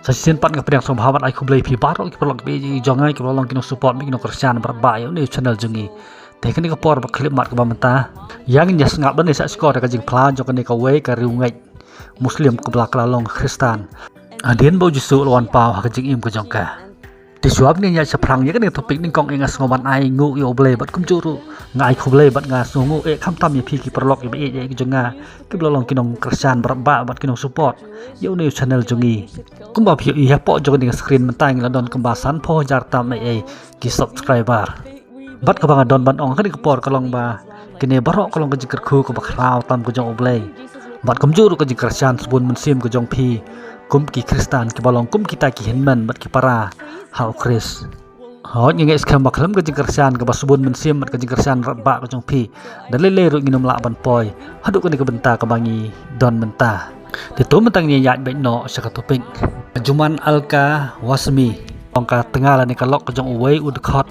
Sasian pat ngapeng sambhawan ai khublei phi barok ki perlok bi jongai ki perlok kino support mi kino kersian berbai ni channel jungi teknik kapor ba klip mat ka bamenta yang nyas ngap dan sa skor ka jing plan jok ni ka we ka riungai muslim ka blak lalong kristan adien bo jusu lawan pau ha ka jing im ka jongka ti suap ni nya saprang ye ka ni topik ni kong engas ngoban ai ngu yo ble bat kum juru ngai khublei bat nga sungu e kham tam ye phi ki perlok ye ye ki jonga ki lalong kino kersian berba bat kino support yo ni channel jungi kumba phi i hapo jok ni screen mentang la don kembasan pho jar tam ai ki subscriber bat ka bang don ban ong ka ni kapor kalong ba kini barok kalong ka jikar khu ka bakrau tam ka jong oblei bat kum juru ka jikar shan subun mensim ka jong phi kum ki kristan ki balong kum kita ki hinman bat ki para hau kris ho ngi skam baklam ka jikar shan ka basubun mensim bat ka jikar shan ba ka jong phi dalele ru nginom la ban poi hadu ka ni ka benta ka bangi don menta ti to mentang ni ya baik no sa ka topik juman alka wasmi ongka tengah la ni ka lok ka jong uwei udkhot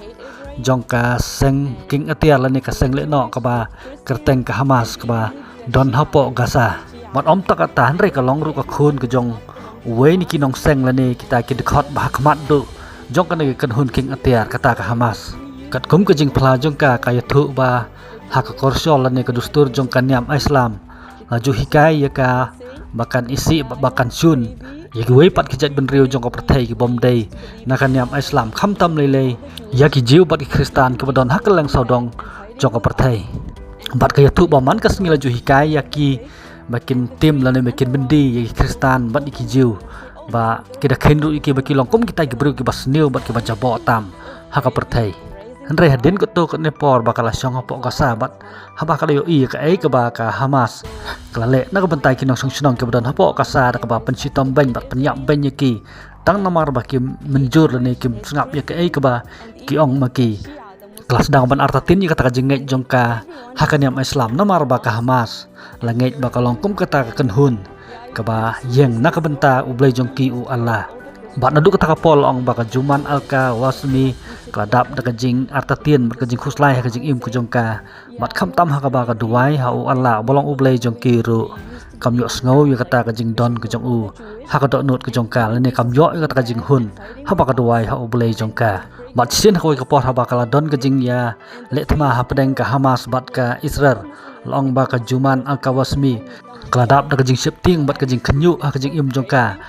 jongka seng king atia la ni ka seng le no ka ba kerteng ka hamas ka ba don hapo gasa mat om tak atan re ka long ru ka khun ka jong we ni kinong seng la ni kita ki dekhot ba khmat du jong ka ni kan hun king atia kata ka hamas kat kum ka jing phla jongka ka yathu ba ha ka korsol la ni ka dustur jong ka niam islam laju hikai ya ka bakan isi bakan sun ya gue pat kijat benriu jong ko perthai ki bom dei nakan yam islam kham tam lele ya ki jiu bat ki kristan ke badon hakal lang sodong jong ko perthai bat ka yathu baman ka smila ju hikai ya ki makin tim lane makin bendi ya ki kristan bat ki jiu ba kita khendu ki baki long kum kita ki bru ki basniu bat ki baca bo tam haka perthai Henry hadin ko to ne por bakala syong po ka sabat haba kala yo i ka ai ka ba ka hamas klale na ka bantai kinong song sinong ke badan hapo ka sa ka ba pensitom ben bat penyap ben ki tang namar ba ki menjur ne ki sngap ya ka ai ka ba ki ong ma ki kelas dang ban artatin ni kata ka jengek jongka hakan yam islam namar ba ka hamas langit ba ka longkum kata ka kenhun ka ba yeng na ka benta ublai jongki u Allah bat nadu kata kapol ong baka juman alka wasmi kladap da kajing artatin bat kajing khuslai kajing im ku jongka bat kham tam ha ka ba ka duai ha u Allah bolong ublai jongki ru kam yo sngo yo kata kajing don ku jong u ha ka do nut ku jongka lene kam yo kata kajing hun ha ba ka duai ha ublai jongka bat sin ha ko kapor ha ba kala don kajing ya le thma ha pedeng ka hamas bat ka israel long ba ka juman alka wasmi kladap da kajing septing bat kajing khnyu ha kajing im jongka